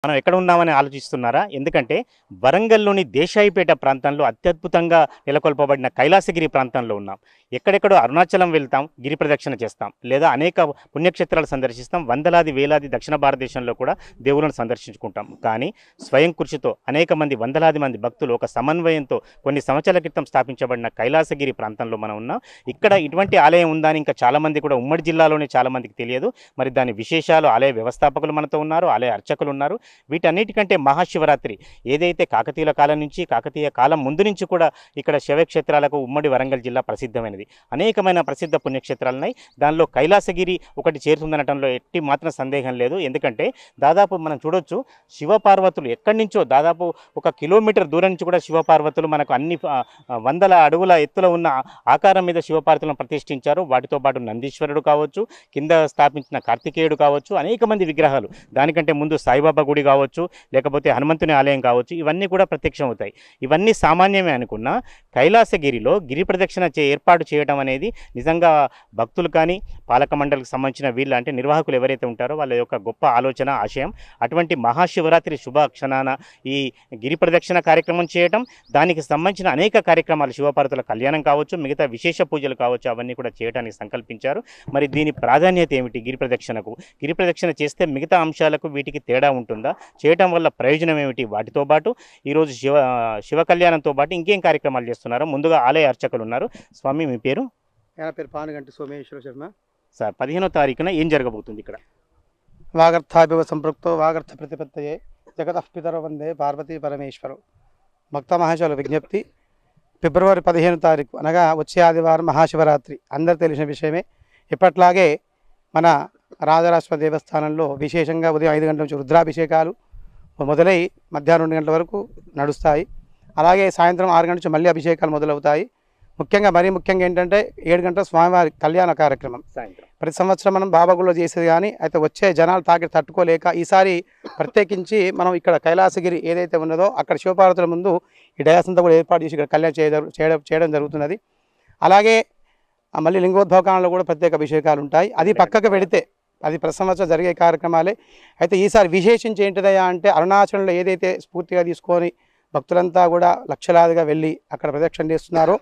మనం ఎక్కడ ఉన్నామని ఆలోచిస్తున్నారా? ఎందుకంటే వరంగల్‌లోని దేశాయిపేట ప్రాంతంలో అత్యద్భుతంగా నెలకొల్పబడిన కైలాసగిరి ప్రాంతంలో ఉన్నాం. ఎక్కడెక్కడో అరుణాచలం వెళ్తాం, గిరి ప్రదక్షిణ చేస్తాం. లేదా అనేక పుణ్యక్షేత్రాలు సందర్శిస్తాం. వందలాది, వేలాది దక్షిణ భారతదేశంలో కూడా దేవుళ్ళను సందర్శించుకుంటాం. కానీ స్వయం కృషితో అనేక మంది, వందలాది మంది భక్తులు ఒక సమన్వయంతో కొన్ని సంవత్సరాల క్రితం స్థాపించబడిన కైలాసగిరి ప్రాంతంలో మనం ఉన్నాం. ఇక్కడ ఇటువంటి ఆలయం ఉందా అని ఇంకా చాలామంది కూడా ఉమ్మడి జిల్లాలోనే చాలామందికి తెలియదు. మరి దాని విశేషాలు ఆలయ వ్యవస్థాపకులు మనతో ఉన్నారు, ఆలయ అర్చకులు ఉన్నారు. వీటన్నిటికంటే మహాశివరాత్రి ఏదైతే కాకతీయుల కాలం నుంచి, కాకతీయ కాలం ముందు నుంచి కూడా ఇక్కడ శైవక్షేత్రాలకు ఉమ్మడి వరంగల్ జిల్లా ప్రసిద్ధమైనది. అనేకమైన ప్రసిద్ధ పుణ్యక్షేత్రాలున్నాయి. దానిలో కైలాసగిరి ఒకటి చేరుతుందనటంలో ఎట్టి మాత్రం సందేహం లేదు. ఎందుకంటే దాదాపు మనం చూడొచ్చు, శివపార్వతులు ఎక్కడి నుంచో దాదాపు 1 కిలోమీటర్ దూరం నుంచి కూడా శివపార్వతులు మనకు అన్ని వందల అడుగుల ఎత్తులో ఉన్న ఆకారం మీద శివపార్వతులను ప్రతిష్ఠించారు. వాటితో పాటు నందీశ్వరుడు కావచ్చు, కింద స్థాపించిన కార్తికేయుడు కావచ్చు, అనేక మంది విగ్రహాలు, దానికంటే ముందు సాయిబాబా గుడి కావచ్చు, లేకపోతే హనుమంతుని ఆలయం కావచ్చు, ఇవన్నీ కూడా ప్రత్యక్షం అవుతాయి. ఇవన్నీ సామాన్యమే అనుకున్నా కైలాసగిరిలో గిరి ప్రదక్షిణ ఏర్పాటు చేయడం అనేది నిజంగా భక్తులు కానీ, పాలక మండలికి సంబంధించిన వీళ్ళు అంటే నిర్వాహకులు ఎవరైతే ఉంటారో వాళ్ళ యొక్క గొప్ప ఆలోచన, ఆశయం. అటువంటి మహాశివరాత్రి శుభ క్షణాన ఈ గిరి ప్రదక్షిణ కార్యక్రమం చేయటం, దానికి సంబంధించిన అనేక కార్యక్రమాలు, శివపార్వతుల కళ్యాణం కావచ్చు, మిగతా విశేష పూజలు కావచ్చు, అవన్నీ కూడా చేయడానికి సంకల్పించారు. మరి దీని ప్రాధాన్యత ఏమిటి? గిరి ప్రదక్షిణకు, గిరి ప్రదక్షిణ చేస్తే మిగతా అంశాలకు వీటికి తేడా ఉంటుందా? చేయటం వల్ల ప్రయోజనం ఏమిటి? వాటితో పాటు ఈరోజు శివ కళ్యాణంతో పాటు ఇంకేం కార్యక్రమాలు చేస్తున్నారు? ముందుగా ఆలయ అర్చకులు ఉన్నారు. స్వామి, మీ పేరు? నా పేరు పానుగంటి సోమేశ్వర శర్మ. సార్, 15వ తారీఖున ఏం జరగబోతుంది ఇక్కడ? వాగర్థాభివ సంపృక్తో వాగర్థ ప్రతిపత్తయే జగతః పితరో వందే పార్వతీ పరమేశ్వరు. భక్త మహాశివుల విజ్ఞప్తి, ఫిబ్రవరి 15 తారీఖు అనగా వచ్చే ఆదివారం మహాశివరాత్రి అందరు తెలిసిన విషయమే. ఇప్పట్లాగే మన రాజరాశ్వ దేవస్థానంలో విశేషంగా ఉదయం 5 గంటల నుంచి రుద్రాభిషేకాలు మొదలై మధ్యాహ్నం 2 గంటల వరకు నడుస్తాయి. అలాగే సాయంత్రం 6 గంటల నుంచి మళ్ళీ అభిషేకాలు మొదలవుతాయి. మరీ ముఖ్యంగా ఏంటంటే 7 గంటల స్వామివారి కళ్యాణ కార్యక్రమం సాయంత్రం ప్రతి సంవత్సరం మనం బాబాగుల్లో చేసేది, కానీ అయితే వచ్చే జనాలు తట్టుకోలేక ఈసారి ప్రత్యేకించి మనం ఇక్కడ కైలాసగిరి ఏదైతే ఉన్నదో అక్కడ శివపార్వతుల ముందు ఈ డయాస్ అంతా కూడా ఏర్పాటు చేసి ఇక్కడ కళ్యాణం చేయడం జరుగుతున్నది. అలాగే మళ్ళీ లింగోద్భవకాలంలో కూడా ప్రత్యేక అభిషేకాలు ఉంటాయి. అది పక్కకు పెడితే అది ప్రతి సంవత్సరం జరిగే కార్యక్రమాలే. అయితే ఈసారి విశేషించి ఏంటిదయ్యా అంటే అరుణాచలంలో ఏదైతే స్ఫూర్తిగా తీసుకొని భక్తులంతా కూడా లక్షలాదిగా వెళ్ళి అక్కడ ప్రదక్షిణ చేస్తున్నారో,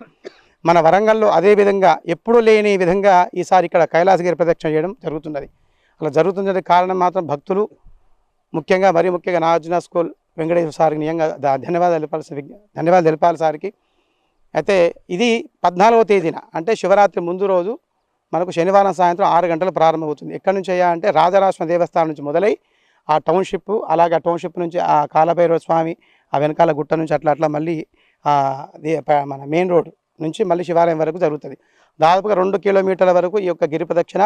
మన వరంగల్లో అదేవిధంగా ఎప్పుడూ లేని విధంగా ఈసారి ఇక్కడ కైలాసగిరి ప్రదక్షిణ చేయడం జరుగుతున్నది. అలా జరుగుతున్నది కారణం మాత్రం భక్తులు, ముఖ్యంగా నాగార్జున స్కూల్ వెంకటేశ్వర సార్కి నిజంగా ధన్యవాదాలు తెలిపాలి సార్కి. అయితే ఇది 14వ తేదీన అంటే శివరాత్రి ముందు రోజు మనకు శనివారం సాయంత్రం 6 గంటలు ప్రారంభమవుతుంది. ఎక్కడి నుంచి అయ్యా అంటే రాజరాశ్వ దేవస్థానం నుంచి మొదలై ఆ టౌన్షిప్, అలాగే ఆ టౌన్షిప్ నుంచి ఆ కాలభైరవ స్వామి ఆ వెనకాల గుట్ట నుంచి అట్లా మళ్ళీ మన మెయిన్ రోడ్ నుంచి మళ్ళీ శివాలయం వరకు జరుగుతుంది. దాదాపుగా 2 కిలోమీటర్ల వరకు ఈ యొక్క గిరి ప్రదక్షిణ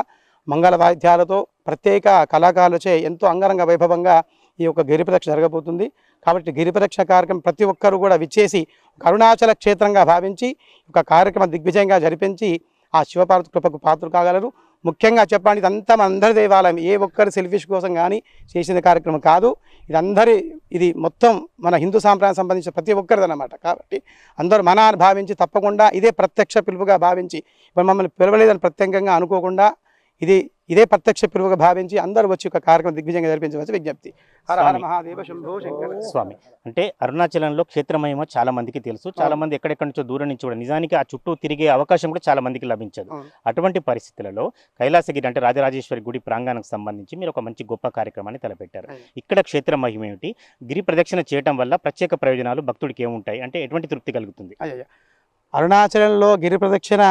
మంగళ వాయిద్యాలతో ప్రత్యేక కళాకారులచే ఎంతో అంగరంగ వైభవంగా ఈ యొక్క గిరి ప్రదక్షిణ జరగబోతుంది. కాబట్టి గిరి ప్రదక్షిణ కార్యక్రమం ప్రతి ఒక్కరూ కూడా విచ్చేసి అరుణాచల క్షేత్రంగా భావించి ఒక కార్యక్రమం దిగ్విజయంగా జరిపించి ఆ శివపార్వతి కృపకు పాత్రలు కాగలరు. ముఖ్యంగా చెప్పండి, ఇదంతా మన అందరి దేవాలయం, ఏ ఒక్కరి సెల్ఫిష్ కోసం కానీ చేసిన కార్యక్రమం కాదు. ఇది మొత్తం మన హిందూ సాంప్రదాయం సంబంధించిన ప్రతి ఒక్కరిదన్నమాట. కాబట్టి అందరూ మన భావించి తప్పకుండా ఇదే ప్రత్యక్ష పిలుపుగా భావించి, ఇప్పుడు మమ్మల్ని పిలవలేదని ప్రత్యేకంగా అనుకోకుండా ఇదే ప్రత్యక్ష పిలుపుగా భావించి అందరూ వచ్చి ఒక కార్యక్రమం దిగ్విజయంగా జరిపించవచ్చు విజ్ఞప్తి. హర హర మహాదేవ శంభో శంకర. స్వామి, అంటే అరుణాచలంలో క్షేత్రమహిమ చాలా మందికి తెలుసు, చాలా మంది ఎక్కడెక్కడి నుంచో దూరం నుంచి కూడా నిజానికి ఆ చుట్టూ తిరిగే అవకాశం కూడా చాలా మందికి లభించదు. అటువంటి పరిస్థితులలో కైలాసగిరి అంటే రాజరాజేశ్వరి గుడి ప్రాంగణానికి సంబంధించి మీరు ఒక మంచి గొప్ప కార్యక్రమాన్ని తలపెట్టారు. ఇక్కడ క్షేత్ర మహిమ ఏమిటి? గిరి ప్రదక్షిణ చేయడం వల్ల ప్రత్యేక ప్రయోజనాలు భక్తుడికి ఏముంటాయి? అంటే ఎటువంటి తృప్తి కలుగుతుంది? అరుణాచలంలో గిరి ప్రదక్షిణ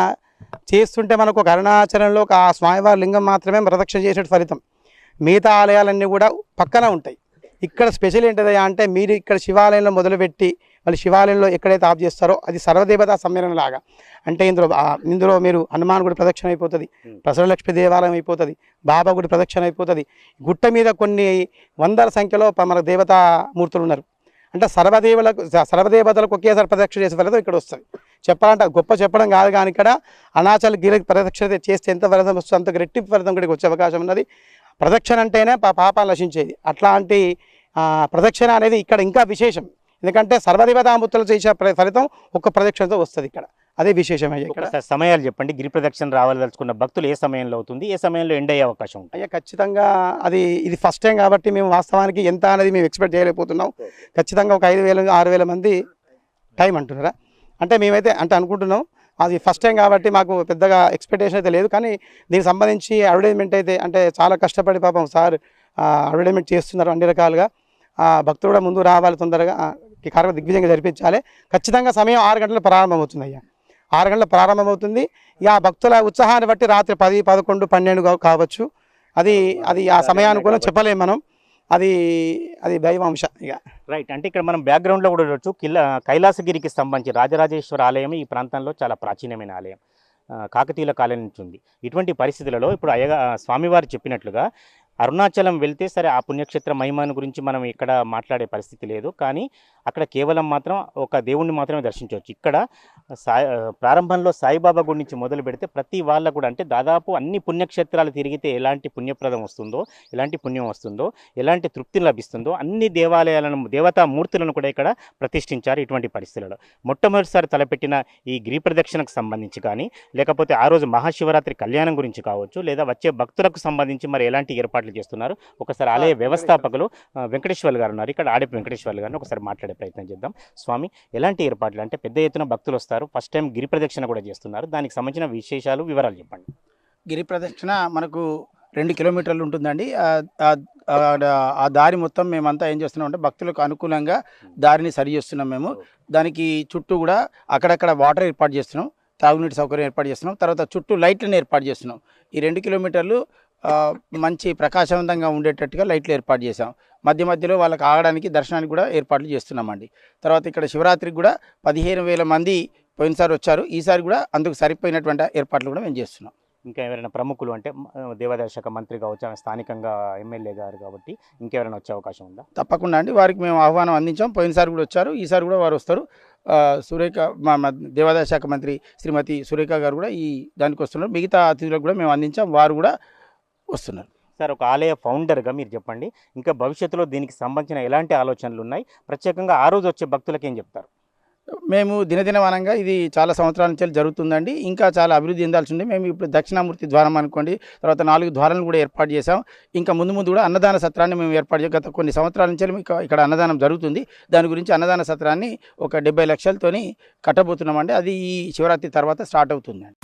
చేస్తుంటే మనకు ఒక అరుణాచలంలో ఆ స్వామివారి లింగం మాత్రమే ప్రదక్షిణ చేసే ఫలితం. మిగతా ఆలయాలన్నీ కూడా పక్కన ఉంటాయి. ఇక్కడ స్పెషల్ ఏంటిదయ్యా అంటే మీరు ఇక్కడ శివాలయంలో మొదలుపెట్టి మళ్ళీ శివాలయంలో ఎక్కడైతే ఆఫ్ చేస్తారో అది సర్వదేవతా సమ్మేళనం లాగా. అంటే ఇందులో మీరు హనుమాన్ గుడి ప్రదక్షిణ అయిపోతుంది, ప్రసన్నలక్ష్మి దేవాలయం అయిపోతుంది, బాబా గుడి ప్రదక్షిణ అయిపోతుంది. గుట్ట మీద కొన్ని వందల సంఖ్యలో మన దేవతా మూర్తులు ఉన్నారు. అంటే సర్వదేవతలకు ఒకేసారి ప్రదక్షిణ చేసే ఫలితం ఇక్కడ వస్తుంది. చెప్పాలంటే గొప్ప చెప్పడం కాదు, కానీ ఇక్కడ అరుణాచల్ గిరి ప్రదక్షిణ చేస్తే ఎంత ఫలితం వస్తుంది అంత రెట్టింపు ఫలితం ఇక్కడికి వచ్చే అవకాశం ఉన్నది. ప్రదక్షిణ అంటేనే పాపాలు నశించేది. అట్లాంటి ప్రదక్షిణ అనేది ఇక్కడ ఇంకా విశేషం. ఎందుకంటే సర్వదేవతామూర్తులు చేసే ఫలితం ఒక్క ప్రదక్షిణతో వస్తుంది ఇక్కడ. అదే విశేషం అయ్యా ఇక్కడ. ఒకసారి సమయాలు చెప్పండి. గిరి ప్రదక్షిణ రావాలదలుచుకున్న భక్తులు ఏ సమయంలో అవుతుంది, ఏ సమయంలో ఎండ్ అయ్యే అవకాశం ఉంటుంది? అయ్యా ఖచ్చితంగా ఇది ఫస్ట్ టైం కాబట్టి మేము వాస్తవానికి ఎంత అనేది మేము ఎక్స్పెక్ట్ చేయలేకపోతున్నాం. ఖచ్చితంగా ఒక 5,000 6,000 మంది టైం అంటున్నారా, అంటే మేమైతే అంటే అనుకుంటున్నాం. అది ఫస్ట్ టైం కాబట్టి మాకు పెద్దగా ఎక్స్పెక్టేషన్ అయితే లేదు. కానీ దీనికి సంబంధించి అడ్వర్టైజ్మెంట్ అయితే అంటే చాలా కష్టపడి పాపం సార్ అడ్వర్టైజ్మెంట్ చేస్తున్నారు అన్ని రకాలుగా. భక్తులు కూడా ముందు రావాలి, తొందరగా ఈ కార్యక్రమం దిగ్విజయంగా జరిపించాలి. ఖచ్చితంగా సమయం 6 గంటలకు ప్రారంభమవుతుంది అయ్యా. 6 గంటలకు ప్రారంభమవుతుంది. ఇక ఆ భక్తుల ఉత్సాహాన్ని బట్టి రాత్రి 10, 11, 12 కావచ్చు. అది ఆ సమయానుకూలం చెప్పలేము మనం. అది దైవాంశ ఇక. రైట్. అంటే ఇక్కడ మనం బ్యాక్గ్రౌండ్లో కూడా చూడొచ్చు. కైలాసగిరికి సంబంధించి రాజరాజేశ్వర ఆలయం ఈ ప్రాంతంలో చాలా ప్రాచీనమైన ఆలయం. కాకతీయుల కాలం నుంచి ఉంది. ఇటువంటి పరిస్థితులలో ఇప్పుడు స్వామివారు చెప్పినట్లుగా అరుణాచలం వెళ్తే సరే ఆ పుణ్యక్షేత్ర మహిమను గురించి మనం ఇక్కడ మాట్లాడే పరిస్థితి లేదు. కానీ అక్కడ కేవలం మాత్రం ఒక దేవుణ్ణి మాత్రమే దర్శించవచ్చు. ఇక్కడ ప్రారంభంలో సాయిబాబా గుడి నుంచి మొదలు పెడితే ప్రతి వాళ్ళకు కూడా అంటే దాదాపు అన్ని పుణ్యక్షేత్రాలు తిరిగితే ఎలాంటి పుణ్యప్రదం వస్తుందో, ఎలాంటి పుణ్యం వస్తుందో, ఎలాంటి తృప్తిని లభిస్తుందో అన్ని దేవాలయాలను, దేవతామూర్తులను కూడా ఇక్కడ ప్రతిష్ఠించారు. ఇటువంటి పరిస్థితులలో మొట్టమొదటిసారి తలపెట్టిన ఈ గిరి ప్రదక్షిణకు సంబంధించి కానీ, లేకపోతే ఆ రోజు మహాశివరాత్రి కళ్యాణం గురించి కావచ్చు, లేదా వచ్చే భక్తులకు సంబంధించి మరి ఎలాంటి ఏర్పాట్లు చేస్తున్నారు, ఒకసారి ఆలయ వ్యవస్థాపకులు వెంకటేశ్వర్లు గారు ఉన్నారు. ఇక్కడ ఆడపి వెంకటేశ్వర్లు గారిని ఒకసారి మాట్లాడే ప్రయత్నం చేద్దాం. స్వామి, ఎలాంటి ఏర్పాట్లు అంటే పెద్ద ఎత్తున భక్తులు వస్తారు, ఫస్ట్ టైం గిరి ప్రదక్షిణ కూడా చేస్తున్నారు, దానికి సంబంధించిన విశేషాలు వివరాలు చెప్పండి. గిరి ప్రదక్షిణ మనకు 2 కిలోమీటర్లు ఉంటుందండి. ఆ దారి మొత్తం మేమంతా ఏం చేస్తున్నాం అంటే భక్తులకు అనుకూలంగా దారిని సరి చేస్తున్నాం మేము. దానికి చుట్టూ కూడా అక్కడక్కడ వాటర్ ఏర్పాటు చేస్తున్నాం, తాగునీటి సౌకర్యం ఏర్పాటు చేస్తున్నాం. తర్వాత చుట్టూ లైట్లను ఏర్పాటు చేస్తున్నాం. ఈ 2 కిలోమీటర్లు మంచి ప్రకాశవంతంగా ఉండేటట్టుగా లైట్లు ఏర్పాటు చేసాం. మధ్య మధ్యలో వాళ్ళకి ఆగడానికి, దర్శనానికి కూడా ఏర్పాట్లు చేస్తున్నామండి. తర్వాత ఇక్కడ శివరాత్రికి కూడా 15,000 మంది పోయినసారి వచ్చారు. ఈసారి కూడా అందుకు సరిపోయినటువంటి ఏర్పాట్లు కూడా మేము చేస్తున్నాం. ఇంకా ఎవరైనా ప్రముఖులు అంటే దేవాదాయ శాఖ మంత్రి కావచ్చు, స్థానికంగా ఎమ్మెల్యే గారు కాబట్టి ఇంకెవరైనా వచ్చే అవకాశం ఉందా? తప్పకుండా అండి, వారికి మేము ఆహ్వానం అందించాం. పోయినసారి కూడా వచ్చారు, ఈసారి కూడా వారు వస్తారు. సురేఖ మా దేవాదాయ శాఖ మంత్రి శ్రీమతి సురేఖ గారు కూడా ఈ దానికి వస్తున్నారు. మిగతా అతిథులకు కూడా మేము అందించాం, వారు కూడా వస్తున్నారు. సార్, ఒక ఆలయ ఫౌండర్గా మీరు చెప్పండి, ఇంకా భవిష్యత్తులో దీనికి సంబంధించిన ఎలాంటి ఆలోచనలు ఉన్నాయి, ప్రత్యేకంగా ఆ రోజు వచ్చే భక్తులకు ఏం చెప్తారు? మేము దినదినమానంగా ఇది చాలా సంవత్సరాల నుంచి జరుగుతుందండి. ఇంకా చాలా అభివృద్ధి చెందాల్సి ఉంది. మేము ఇప్పుడు దక్షిణామూర్తి ద్వారం అనుకోండి, తర్వాత 4 ద్వారాలను కూడా ఏర్పాటు చేసాం. ఇంకా ముందు కూడా అన్నదాన సత్రాన్ని మేము ఏర్పాటు చేసాం. గత కొన్ని సంవత్సరాల నుంచి ఇక్కడ అన్నదానం జరుగుతుంది. దాని గురించి అన్నదాన సత్రాన్ని ఒక 70 లక్షలతోని కట్టబోతున్నామండి. అది ఈ శివరాత్రి తర్వాత స్టార్ట్ అవుతుందండి.